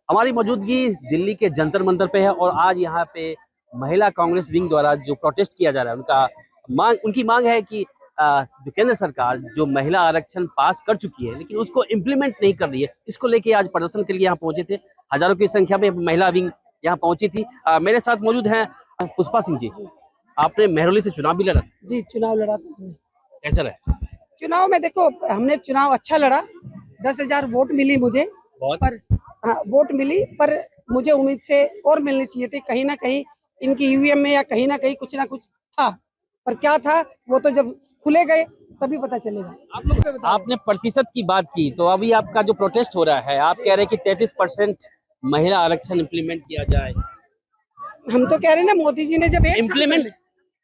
हमारी मौजूदगी दिल्ली के जंतर मंतर पे है और आज यहाँ पे महिला कांग्रेस विंग द्वारा जो प्रोटेस्ट किया जा रहा है उनकी मांग है कि जो केंद्र सरकार जो महिला आरक्षण पास कर चुकी है लेकिन उसको इम्प्लीमेंट नहीं कर रही है, इसको लेके आज प्रदर्शन के लिए यहाँ पहुंचे थे। हजारों की संख्या में महिला विंग यहाँ पहुंची थी। मेरे साथ मौजूद हैं पुष्पा सिंह जी। आपने मेहरौली से चुनाव भी लड़ा? जी, चुनाव लड़ा। कैसा रहा चुनाव में? देखो, हमने चुनाव अच्छा लड़ा। 10,000 वोट मिली मुझे, बहुत? पर हाँ, वोट मिली, पर मुझे उम्मीद से और मिलनी चाहिए थी। कहीं ना कहीं इनकी ईवीएम में या कहीं ना कहीं कुछ ना कुछ था, पर क्या था वो तो जब खुले गए तभी पता चलेगा। आप लोग आपने प्रतिशत की बात की, तो अभी आपका जो प्रोटेस्ट हो रहा है, आप कह रहे हैं कि 33% महिला आरक्षण इम्प्लीमेंट किया जाए। हम तो कह रहे हैं ना, मोदी जी ने जब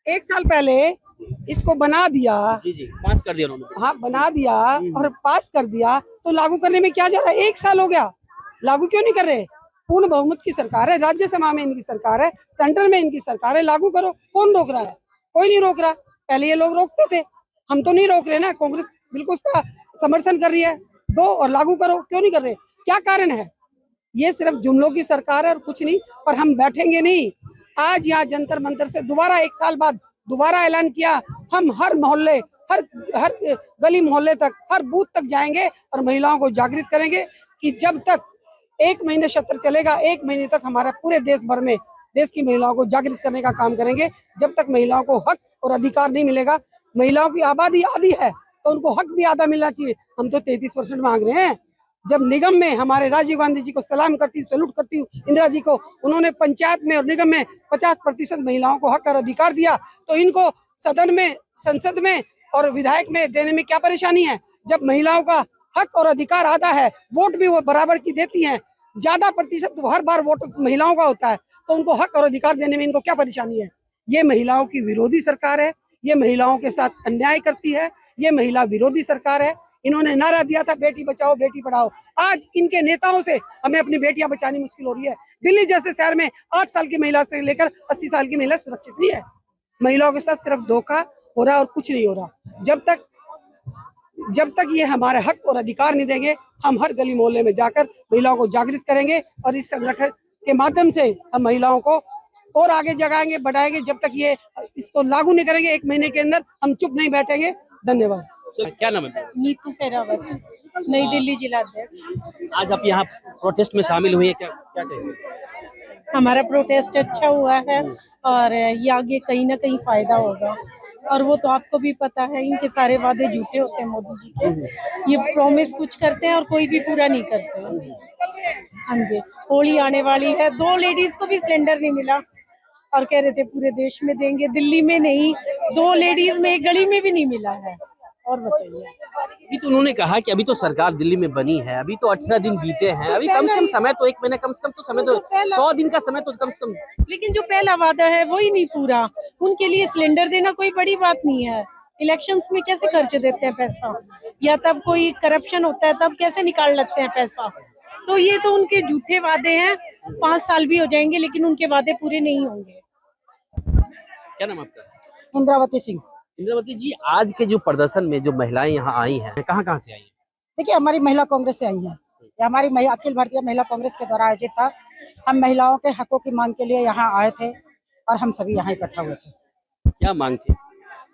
एक साल पहले इसको बना दिया। जी, पास कर दिया उन्होंने। हाँ, बना दिया और पास कर दिया, तो लागू करने में क्या जा रहा है? 1 साल हो गया, लागू क्यों नहीं कर रहे? पूर्ण बहुमत की सरकार है, राज्यसभा में इनकी सरकार है, सेंटर में इनकी सरकार है, लागू करो। कौन रोक रहा है? कोई नहीं रोक रहा। पहले ये लोग रोकते थे, हम तो नहीं रोक रहे ना। कांग्रेस बिल्कुल उसका समर्थन कर रही है। दो और लागू करो, क्यों नहीं कर रहे? क्या कारण है? ये सिर्फ जुमलों की सरकार है और कुछ नहीं। पर हम बैठेंगे नहीं। आज यहाँ जंतर मंतर से दोबारा 1 साल बाद दोबारा ऐलान किया, हम हर मोहल्ले, हर हर गली मोहल्ले तक, हर बूथ तक जाएंगे और महिलाओं को जागृत करेंगे कि जब तक 1 महीने सत्र चलेगा, 1 महीने तक हमारा पूरे देश भर में देश की महिलाओं को जागृत करने का काम करेंगे। जब तक महिलाओं को हक और अधिकार नहीं मिलेगा, महिलाओं की आबादी आधी है तो उनको हक भी आधा मिलना चाहिए। हम तो 33% मांग रहे हैं। जब निगम में हमारे राजीव गांधी जी को सलाम करती हूँ, सैल्यूट करती हूँ, इंदिरा जी को, उन्होंने पंचायत में और निगम में 50% महिलाओं को हक और अधिकार दिया, तो इनको सदन में, संसद में और विधायक में देने में क्या परेशानी है? जब महिलाओं का हक और अधिकार आधा है, वोट भी वो बराबर की देती हैं, ज्यादा प्रतिशत हर बार वोट महिलाओं का होता है, तो उनको हक और अधिकार देने में इनको क्या परेशानी है? ये महिलाओं की विरोधी सरकार है, ये महिलाओं के साथ अन्याय करती है, ये महिला विरोधी सरकार है। इन्होंने नारा दिया था बेटी बचाओ बेटी पढ़ाओ, आज इनके नेताओं से हमें अपनी बेटियां बचानी मुश्किल हो रही है। दिल्ली जैसे शहर में 8 साल की महिला से लेकर 80 साल की महिला सुरक्षित नहीं है। महिलाओं के साथ सिर्फ धोखा हो रहा है और कुछ नहीं हो रहा। जब तक ये हमारे हक और अधिकार नहीं देंगे, हम हर गली मोहल्ले में जाकर महिलाओं को जागृत करेंगे और इस संगठन के माध्यम से हम महिलाओं को और आगे जगाएंगे, बढ़ाएंगे। जब तक ये इसको लागू नहीं करेंगे 1 महीने के अंदर, हम चुप नहीं बैठेंगे। धन्यवाद। क्या नाम है? नीतू शेरावत, नई दिल्ली जिला अध्यक्ष। आज आप यहाँ प्रोटेस्ट में शामिल हुई है, क्या क्या कहेंगे? हमारा प्रोटेस्ट अच्छा हुआ है और ये आगे कहीं ना कहीं फायदा होगा। और वो तो आपको भी पता है, इनके सारे वादे झूठे होते हैं मोदी जी के। ये प्रॉमिस कुछ करते हैं और कोई भी पूरा नहीं करते। हाँ जी, होली आने वाली है, 2 लेडीज को भी सिलेंडर नहीं मिला और कह रहे थे पूरे देश में देंगे। दिल्ली में नहीं, 2 लेडीज में एक गली में भी नहीं मिला है। और बताइए। अभी तो उन्होंने कहा कि अभी तो सरकार दिल्ली में बनी है, अभी तो 18 दिन बीते हैं, अभी कम से कम समय तो 1 महीना, कम से कम तो समय तो 100 दिन का समय तो कम से कम। लेकिन जो पहला वादा है वही नहीं पूरा। उनके लिए सिलेंडर देना कोई बड़ी बात नहीं है। इलेक्शंस में कैसे खर्च देते हैं पैसा, या तब कोई करप्शन होता है तब कैसे निकाल लेते हैं पैसा। तो ये तो उनके झूठे वादे हैं। 5 साल भी हो जाएंगे लेकिन उनके वादे पूरे नहीं होंगे। क्या नाम आपका? इंद्रावती सिंह। इंद्रावती जी, आज के जो प्रदर्शन में जो महिलाएं यहाँ आई हैं, कहाँ कहाँ से आई हैं? देखिए, हमारी महिला कांग्रेस से आई है। ये हमारी अखिल भारतीय महिला कांग्रेस के द्वारा आयोजित था। हम महिलाओं के हकों की मांग के लिए यहाँ आए थे और हम सभी यहाँ इकट्ठा हुए थे। क्या मांग थी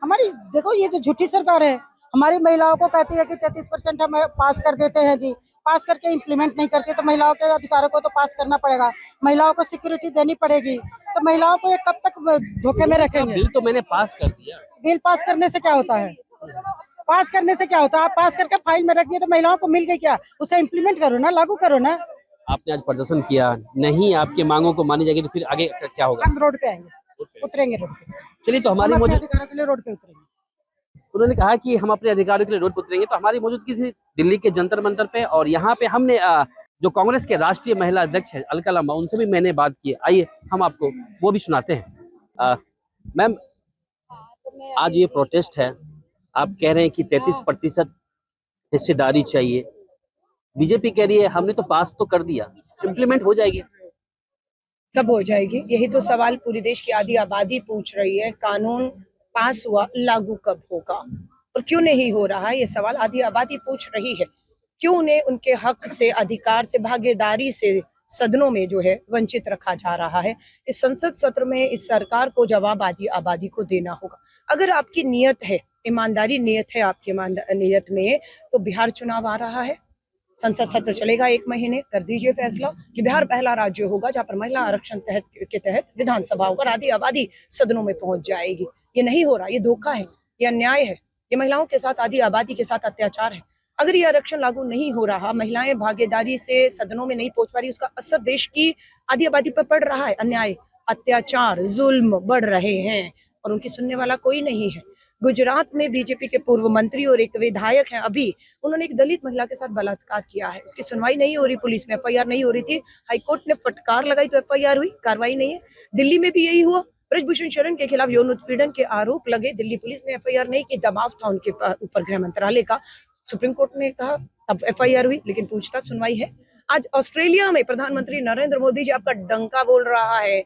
हमारी? देखो, ये जो झूठी सरकार है हमारी महिलाओं को कहती है कि 33% हम पास कर देते हैं जी, पास करके इम्प्लीमेंट नहीं करते, तो महिलाओं के अधिकारों को तो पास करना पड़ेगा, महिलाओं को सिक्योरिटी देनी पड़ेगी। तो महिलाओं को ये कब तक धोखे में रखेंगे? बिल तो मैंने पास कर दिया। बिल पास करने से क्या होता है? पास करने से क्या होता है? आप पास करके फाइल में रख दिए तो महिलाओं को मिल गई क्या? उसे इम्प्लीमेंट करो ना, लागू करो ना। आपने आज प्रदर्शन किया, नहीं आपके मांगों को मानी जाएगी तो फिर आगे क्या होगा? हम रोड पे आएंगे, उतरेंगे रोड पे। चलिए, तो हमारी हम अपने मौजूद अधिकारों के लिए रोड पे उतरेंगे। उन्होंने कहा कि हम अपने अधिकारों के लिए रोड पर उतरेंगे। तो हमारी मौजूदगी थी दिल्ली के जंतर मंतर पे और यहाँ पे हमने जो कांग्रेस के राष्ट्रीय महिला अध्यक्ष है अलका लांबा, उनसे भी मैंने बात की। आइए हम आपको वो भी सुनाते हैं। मैम, आज ये प्रोटेस्ट है, आप कह रहे हैं कि 33% हिस्सेदारी चाहिए, बीजेपी कह रही है हमने तो पास तो कर दिया, इम्प्लीमेंट हो जाएगी। कब हो जाएगी? यही तो सवाल पूरी देश की आधी आबादी पूछ रही है। कानून पास हुआ, लागू कब होगा और क्यों नहीं हो रहा? ये सवाल आधी आबादी पूछ रही है। क्यों उन्हें उनके हक से, अधिकार से, भागीदारी से सदनों में जो है वंचित रखा जा रहा है। इस संसद सत्र में इस सरकार को जवाब आबादी को देना होगा। अगर आपकी नियत है, ईमानदारी नियत है आपकी नियत में, तो बिहार चुनाव आ रहा है, संसद सत्र चलेगा 1 महीने, कर दीजिए फैसला कि बिहार पहला राज्य होगा जहां पर महिला आरक्षण के तहत विधानसभा होगा, आधी आबादी सदनों में पहुंच जाएगी। ये नहीं हो रहा, ये धोखा है, ये अन्याय है, ये महिलाओं के साथ, आधी आबादी के साथ अत्याचार है। अगर ये आरक्षण लागू नहीं हो रहा, महिलाएं भागीदारी से सदनों में नहीं पहुंच पा रही, उसका असर देश की आधी आबादी पर पड़ रहा है। अन्याय, अत्याचार, जुल्म बढ़ रहे हैं और उनकी सुनने वाला कोई नहीं है। गुजरात में बीजेपी के पूर्व मंत्री और एक विधायक हैं अभी, उन्होंने एक दलित महिला के साथ बलात्कार किया है, उसकी सुनवाई नहीं हो रही, पुलिस में एफआईआर नहीं हो रही थी, हाईकोर्ट ने फटकार लगाई तो एफआईआर हुई, कार्रवाई नहीं है। दिल्ली में भी यही हुआ, ब्रजभूषण शरण के खिलाफ यौन उत्पीड़न के आरोप लगे, दिल्ली पुलिस ने एफआईआर नहीं की, दबाव था उनके ऊपर गृह मंत्रालय का, सुप्रीम कोर्ट ने कहा, अब एफआईआर हुई, लेकिन पूछताछ सुनवाई है। आज ऑस्ट्रेलिया में प्रधानमंत्री नरेंद्र मोदी जी आपका डंका बोल रहा है,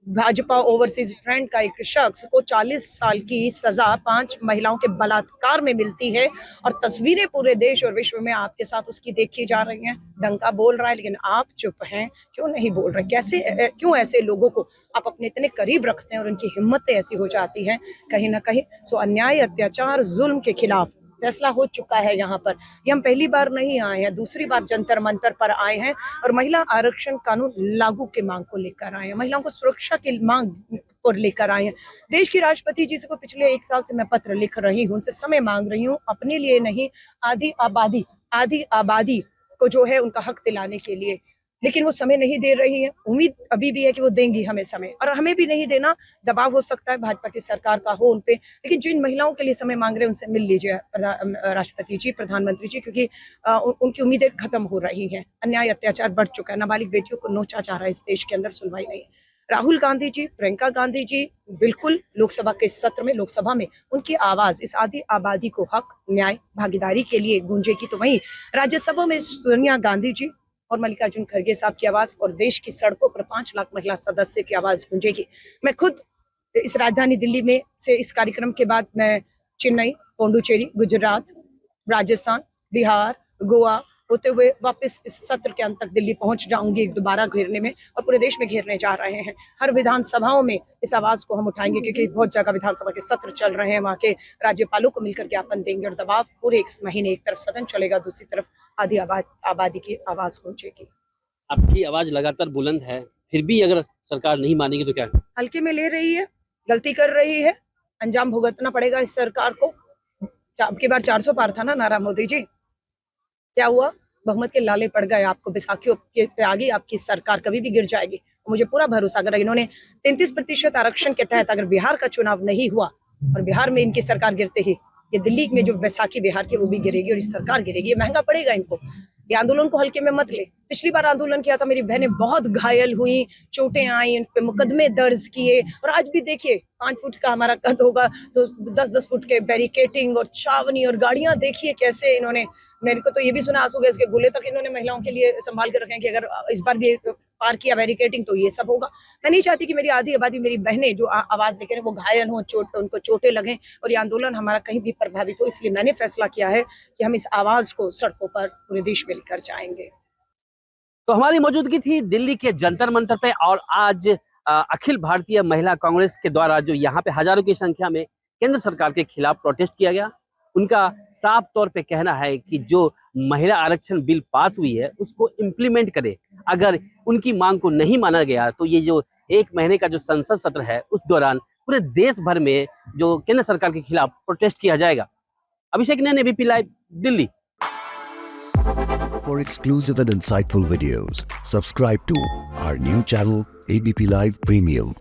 भाजपा ओवरसीज फ्रंट का एक शख्स को 40 साल की सजा 5 महिलाओं के बलात्कार में मिलती है और तस्वीरें पूरे देश और विश्व में आपके साथ उसकी देखी जा रही हैं। डंका बोल रहा है लेकिन आप चुप हैं, क्यों नहीं बोल रहे? कैसे, क्यों ऐसे लोगों को आप अपने इतने करीब रखते हैं और उनकी हिम्मतें ऐसी हो जाती हैं कहीं ना कहीं। सो अन्याय, अत्याचार, जुल्म के खिलाफ फैसला हो चुका है यहाँ पर। ये हम पहली बार नहीं आए हैं, दूसरी बार जंतर मंतर पर आए हैं और महिला आरक्षण कानून लागू के मांग को लेकर आए हैं, महिलाओं को सुरक्षा की मांग पर लेकर आए हैं। देश की राष्ट्रपति जी से को पिछले 1 साल से मैं पत्र लिख रही हूँ, उनसे समय मांग रही हूँ, अपने लिए नहीं, आधी आबादी को जो है उनका हक दिलाने के लिए, लेकिन वो समय नहीं दे रही है। उम्मीद अभी भी है कि वो देंगी हमें समय, और हमें भी नहीं देना, दबाव हो सकता है भाजपा की सरकार का हो उनपे, लेकिन जिन महिलाओं के लिए समय मांग रहे हैं उनसे मिल लीजिए राष्ट्रपति जी, प्रधानमंत्री जी, क्योंकि उनकी उम्मीदें खत्म हो रही हैं। अन्याय, अत्याचार बढ़ चुका है, नाबालिग बेटियों को नोचा जा रहा है इस देश के अंदर, सुनवाई नहीं है। राहुल गांधी जी, प्रियंका गांधी जी बिल्कुल लोकसभा के सत्र में, लोकसभा में उनकी आवाज इस आधी आबादी को हक, न्याय, भागीदारी के लिए गूंजेगी, तो वहीं राज्यसभा में सोनिया गांधी जी और मल्लिकार्जुन खड़गे साहब की आवाज और देश की सड़कों पर 5 लाख महिला सदस्य की आवाज गूंजेगी। मैं खुद इस राजधानी दिल्ली में से इस कार्यक्रम के बाद मैं चेन्नई, पौंडुचेरी, गुजरात, राजस्थान, बिहार, गोवा होते हुए वापस इस सत्र के अंत तक दिल्ली पहुंच जाऊंगी, दोबारा घेरने में, और पूरे देश में घेरने जा रहे हैं। हर विधानसभाओं में इस आवाज को हम उठाएंगे, क्योंकि बहुत जगह विधानसभा के सत्र चल रहे हैं, वहाँ के राज्यपालों को मिलकर ज्ञापन देंगे और दबाव पूरे 1 महीने, एक तरफ सदन चलेगा, दूसरी तरफ आधी आबादी की आवाज पहुंचेगी। आपकी आवाज लगातार बुलंद है, फिर भी अगर सरकार नहीं मानेगी तो क्या है? हल्के में ले रही है, गलती कर रही है, अंजाम भुगतना पड़ेगा इस सरकार को। अब की बार 400 पार था ना नारा मोदी जी, क्या हुआ? बहुमत के लाले पड़ गए आपको, बैसाखियों पे आ गई आपकी सरकार, कभी भी गिर जाएगी। मुझे पूरा भरोसा, अगर इन्होंने 33% आरक्षण के तहत अगर बिहार का चुनाव नहीं हुआ और बिहार में इनकी सरकार गिरते ही, ये दिल्ली में जो बैसाखी बिहार की वो भी गिरेगी और इस सरकार गिरेगी। ये महंगा पड़ेगा इनको। ये आंदोलन को हल्के में मत ले। पिछली बार आंदोलन किया था, मेरी बहनें बहुत घायल हुई, चोटें आई, इन पे मुकदमे दर्ज किए, और आज भी देखिए 5 फुट का हमारा कद होगा तो 10-10 फुट के बैरिकेटिंग और छावनी और गाड़ियां देखिए कैसे इन्होंने। मेरे को तो ये भी सुना आंसू गैस के गोले तक इन्होंने महिलाओं के लिए संभाल कर रखे हैं कि अगर इस बार भी पार किया बैरिकेटिंग तो ये सब होगा। मैं नहीं चाहती कि मेरी आधी आबादी, मेरी बहनें जो आवाज लेकर वो घायल हो, उनको चोटें लगें और ये आंदोलन हमारा कहीं भी प्रभावित हो। इसलिए मैंने फैसला किया है कि हम इस आवाज को सड़कों पर पूरे देश में लेकर जाएंगे। तो हमारी मौजूदगी थी दिल्ली के जंतर मंतर पे, और आज अखिल भारतीय महिला कांग्रेस के द्वारा जो यहाँ पे हजारों की संख्या में केंद्र सरकार के खिलाफ प्रोटेस्ट किया गया। उनका साफ तौर पे कहना है कि जो महिला आरक्षण बिल पास हुई है उसको इम्प्लीमेंट करे। अगर उनकी मांग को नहीं माना गया तो ये जो 1 महीने का जो संसद सत्र है उस दौरान पूरे देश भर में जो केंद्र सरकार के खिलाफ प्रोटेस्ट किया जाएगा। Abhishek Nain, ABP live, Delhi. For exclusive and insightful videos, subscribe to our new channel ABP Live Premium.